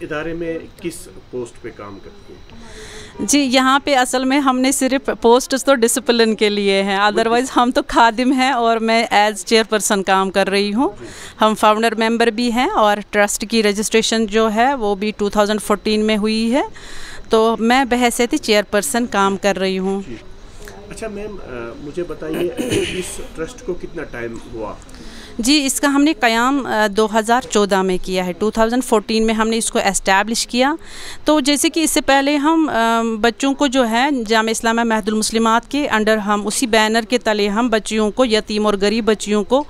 इदारे में किस पोस्ट पे काम करती हैं? जी, यहाँ पे असल में हमने सिर्फ पोस्ट तो डिसिप्लिन के लिए हैं, अदरवाइज़ हम तो खादिम हैं और मैं एज चेयरपर्सन काम कर रही हूँ। हम फाउंडर मेंबर भी हैं और ट्रस्ट की रजिस्ट्रेशन जो है वो भी 2014 में हुई है, तो मैं बहैसियत चेयरपर्सन काम कर रही हूँ। अच्छा मैम, मुझे बताइए इस ट्रस्ट को कितना टाइम हुआ? जी, इसका हमने क़याम 2014 में किया है। 2014 में हमने इसको एस्टैब्लिश किया। तो जैसे कि इससे पहले हम बच्चों को जो है जामिया इस्लामिया महदुल मुस्लिमात के अंडर हम उसी बैनर के तले हम बच्चियों को, यतीम और गरीब बच्चियों को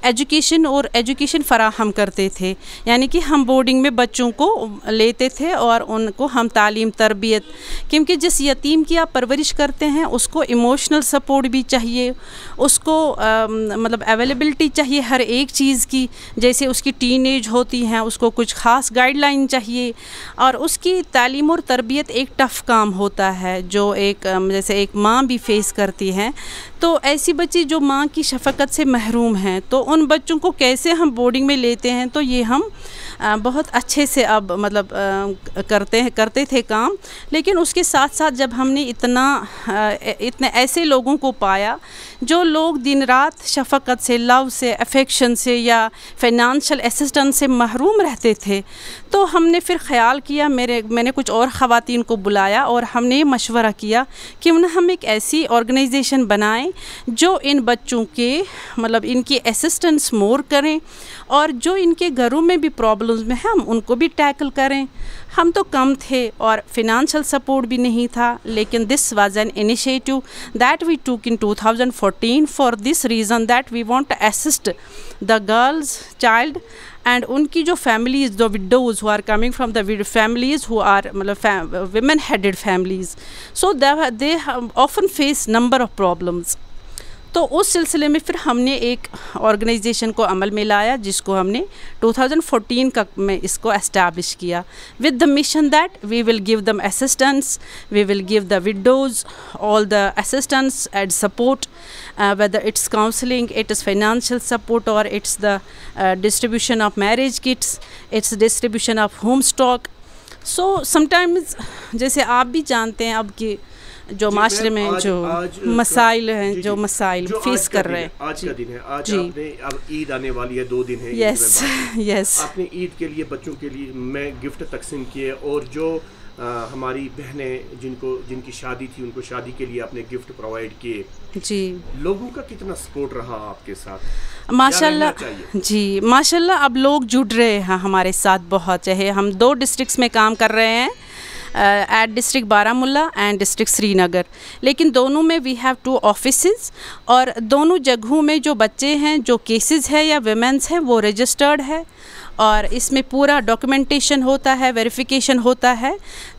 एजुकेशन फ़राहम करते थे। यानी कि हम बोर्डिंग में बच्चों को लेते थे और उनको हम तालीम तरबियत, क्योंकि जिस यतीम की आप परवरिश करते हैं उसको इमोशनल सपोर्ट भी चाहिए, उसको मतलब अवेलेबिलिटी चाहिए हर एक चीज़ की। जैसे उसकी टीनेज होती हैं, उसको कुछ ख़ास गाइडलाइन चाहिए और उसकी तालीम और तरबियत एक टफ़ काम होता है जो एक जैसे एक माँ भी फेस करती हैं। तो ऐसी बच्ची जो माँ की शफ़क़त से महरूम हैं, तो उन बच्चों को कैसे हम बोर्डिंग में लेते हैं, तो ये हम बहुत अच्छे से अब मतलब करते थे काम। लेकिन उसके साथ साथ जब हमने इतने ऐसे लोगों को पाया जो लोग दिन रात शफ़क़त से, लव से, अफेक्शन से या फ़ाइनेंशियल असिस्टेंस से महरूम रहते थे, तो हमने फिर ख़्याल किया, मैंने कुछ और ख़वातीन को बुलाया और हमने मशवरा किया कि हम एक ऐसी ऑर्गेनाइजेशन बनाएं जो इन बच्चों के मतलब इनकी असिस्टेंस मोर करें और जो इनके घरों में भी प्रॉब्लम्स में हैं हम उनको भी टैकल करें। हम तो कम थे और फिनेंशियल सपोर्ट भी नहीं था, लेकिन this was an initiative that we took in 2014 for this reason that we want to assist the girls child and उनकी जो families, the widows who are coming from the families who are मतलब women headed families, so they often face number of problems. तो उस सिलसिले में फिर हमने एक ऑर्गेनाइजेशन को अमल में लाया जिसको हमने 2014 में इसको एस्टैब्लिश किया with the mission that we will give them assistance, we will give the widows all the assistance and support, whether it's counseling, it is financial support, or it's the distribution of marriage kits, it's distribution of home stock. So sometimes जैसे आप भी जानते हैं अब कि जो माशरे में जो मसाइल हैं, जो मसाइल फेस कर रहे हैं। आज का दिन है, आज आपने अब ईद आने वाली है, 2 दिन है। यस आपने ईद के लिए बच्चों के लिए मैं गिफ्ट तकसीम किए और जो हमारी बहनें जिनकी शादी थी उनको शादी के लिए आपने गिफ्ट प्रोवाइड किए। जी, लोगों का कितना सपोर्ट रहा आपके साथ? माशाल्लाह जी, माशाल्लाह अब लोग जुड़ रहे हैं हमारे साथ बहुत। चाहे हम 2 डिस्ट्रिक्ट्स में काम कर रहे हैं, at district Baramulla and district Srinagar, लेकिन दोनों में वी हैव 2 ऑफिसेस और दोनों जगहों में जो बच्चे हैं, जो केसेस है या विमेंस हैं, वो रजिस्टर्ड है और इसमें पूरा डॉक्यूमेंटेशन होता है, वेरिफिकेशन होता है।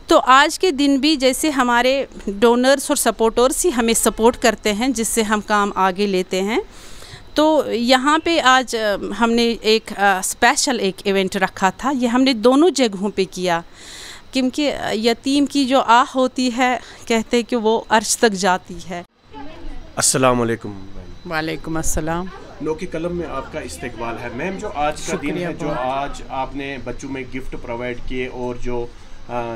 तो आज के दिन भी जैसे हमारे डोनर्स और सपोर्टर्स ही हमें सपोर्ट करते हैं जिससे हम काम आगे लेते हैं। तो यहाँ पे आज हमने एक स्पेशल एक इवेंट रखा था, ये हमने दोनों जगहों पे किया क्योंकि यतीम की जो आह होती है, कहते हैं कि वो अर्श तक जाती है। अस्सलाम वालेकुम। वालेकुम अस्सलाम। नोके कलम में आपका इस्तकबाल है। मैम, जो आज का दिन है, जो आज आपने बच्चों में गिफ्ट प्रोवाइड किए और जो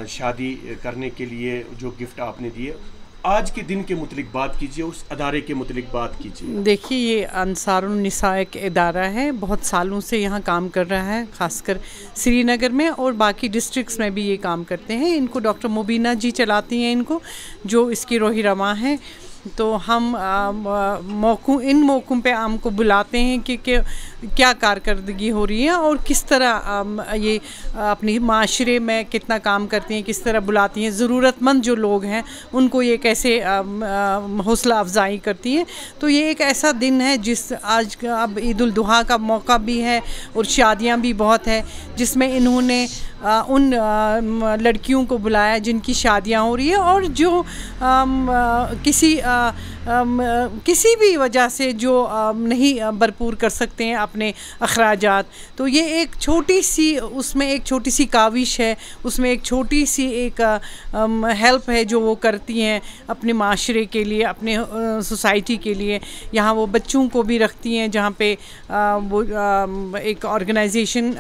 शादी करने के लिए जो गिफ्ट आपने दिए, आज के दिन के मुतलिक बात कीजिए, उस अदारे के मुतलिक बात कीजिए। देखिए, ये अंसारुन निसा एक इदारा है, बहुत सालों से यहाँ काम कर रहा है, ख़ासकर श्रीनगर में और बाकी डिस्ट्रिक्ट्स में भी ये काम करते हैं। इनको डॉक्टर मुबीना जी चलाती हैं इनको, जो इसकी रोही रवा हैं। तो हम इन मौक़ों पे हमको बुलाते हैं कि क्या कारकर्दगी हो रही है और किस तरह ये अपनी माशरे में कितना काम करती हैं, किस तरह बुलाती हैं, ज़रूरतमंद जो लोग हैं उनको ये कैसे हौसला अफजाई करती हैं। तो ये एक ऐसा दिन है आज अब ईद उल दुहा का मौका भी है और शादियाँ भी बहुत है, जिसमें इन्होंने उन लड़कियों को बुलाया जिनकी शादियाँ हो रही है और जो किसी भी वजह से जो नहीं भरपूर कर सकते हैं अपने अखराजात। तो ये एक छोटी सी काविश है, उसमें एक छोटी सी एक हेल्प है जो वो करती हैं अपने माशरे के लिए, अपने सोसाइटी के लिए। यहाँ वो बच्चों को भी रखती हैं, जहाँ पे वो एक ऑर्गेनाइजेशन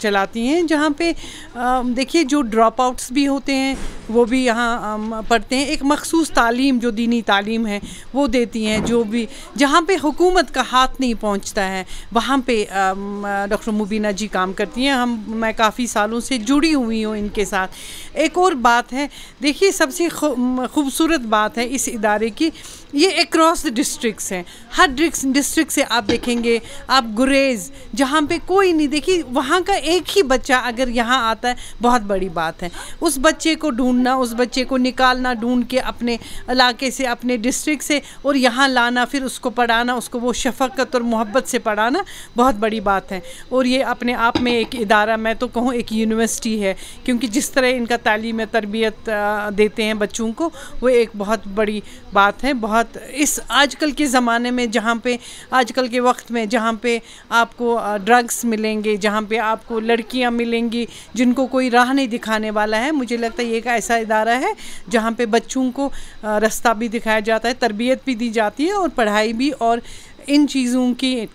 चलाती हैं, जहाँ पे देखिए जो ड्रॉप आउट्स भी होते हैं वो भी यहाँ पढ़ते हैं। एक मखसूस तालीम जो दीनी तालीम है वो देती हैं, जो भी जहाँ पे हुकूमत का हाथ नहीं पहुँचता है वहाँ पे डॉक्टर मुबीना जी काम करती हैं। मैं काफ़ी सालों से जुड़ी हुई हूँ इनके साथ। एक और बात है, देखिए सबसे खूबसूरत बात है इस इदारे की, ये अक्रॉस द डिस्ट्रिक्ट्स हैं। हर डिस्ट्रिक्ट से आप देखेंगे, आप गुरेज जहाँ पे कोई नहीं, देखिए वहाँ का एक ही बच्चा अगर यहाँ आता है बहुत बड़ी बात है। उस बच्चे को ढूंढना, उस बच्चे को निकालना ढूंढ के अपने इलाके से, अपने डिस्ट्रिक्ट से और यहाँ लाना, फिर उसको पढ़ाना, उसको वो शफ़क़त और मोहब्बत से पढ़ाना बहुत बड़ी बात है। और ये अपने आप में एक इदारा, मैं तो कहूँ एक यूनिवर्सिटी है, क्योंकि जिस तरह इनका तालीम तरबियत देते हैं बच्चों को, वो एक बहुत बड़ी बात है। बहुत इस आजकल के ज़माने में, जहाँ पे आजकल के वक्त में जहाँ पे आपको ड्रग्स मिलेंगे, जहाँ पे आपको लड़कियाँ मिलेंगी जिनको कोई राह नहीं दिखाने वाला है, मुझे लगता है ये एक ऐसा इदारा है जहाँ पे बच्चों को रास्ता भी दिखाया जाता है, तरबियत भी दी जाती है और पढ़ाई भी, और इन चीज़ों की,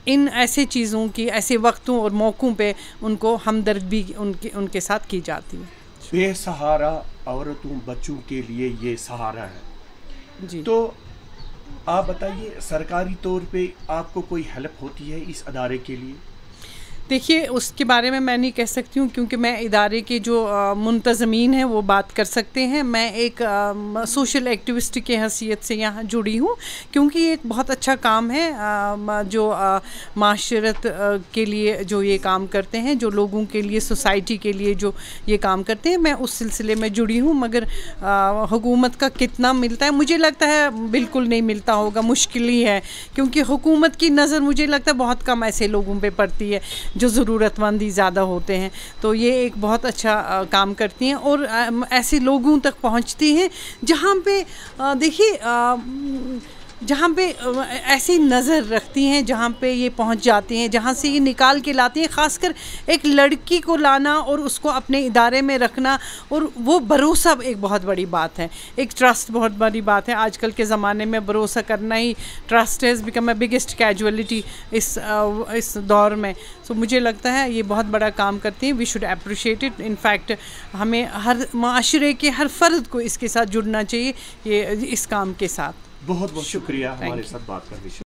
इन ऐसे चीज़ों की, ऐसे वक्तों और मौक़ों पे उनको हमदर्द भी उनके साथ की जाती है। बेसहारा औरतों बच्चों के लिए ये सहारा है जी। तो आप बताइए, सरकारी तौर पे आपको कोई हेल्प होती है इस अदारे के लिए? देखिए उसके बारे में मैं नहीं कह सकती हूँ, क्योंकि मैं इदारे के जो मुंतज़मीन हैं वो बात कर सकते हैं। मैं एक सोशल एक्टिविस्ट की हैसियत से यहाँ जुड़ी हूँ, क्योंकि ये एक बहुत अच्छा काम है जो माशरत के लिए जो ये काम करते हैं, जो लोगों के लिए, सोसाइटी के लिए जो ये काम करते हैं, मैं उस सिलसिले में जुड़ी हूँ। मगर हुकूमत का कितना मिलता है, मुझे लगता है बिल्कुल नहीं मिलता होगा, मुश्किल ही है, क्योंकि हुकूमत की नज़र मुझे लगता है बहुत कम ऐसे लोगों पे पड़ती है जो ज़रूरतमंद ही ज़्यादा होते हैं। तो ये एक बहुत अच्छा काम करती हैं और ऐसे लोगों तक पहुंचती हैं जहाँ पे देखिए जहाँ पे ऐसी नज़र रखती हैं, जहाँ पे ये पहुँच जाती हैं, जहाँ से ये निकाल के लाती हैं। ख़ासकर एक लड़की को लाना और उसको अपने इदारे में रखना, और वो भरोसा एक बहुत बड़ी बात है, एक ट्रस्ट बहुत बड़ी बात है। आजकल के ज़माने में भरोसा करना ही, trust has become a biggest casualty इस दौर में। सो मुझे लगता है ये बहुत बड़ा काम करती हैं। We should appreciate it. In fact हमें हर माशरे के हर फ़र्द को इसके साथ जुड़ना चाहिए, ये इस काम के साथ। बहुत बहुत शुक्रिया हमारे साथ बात करने के लिए।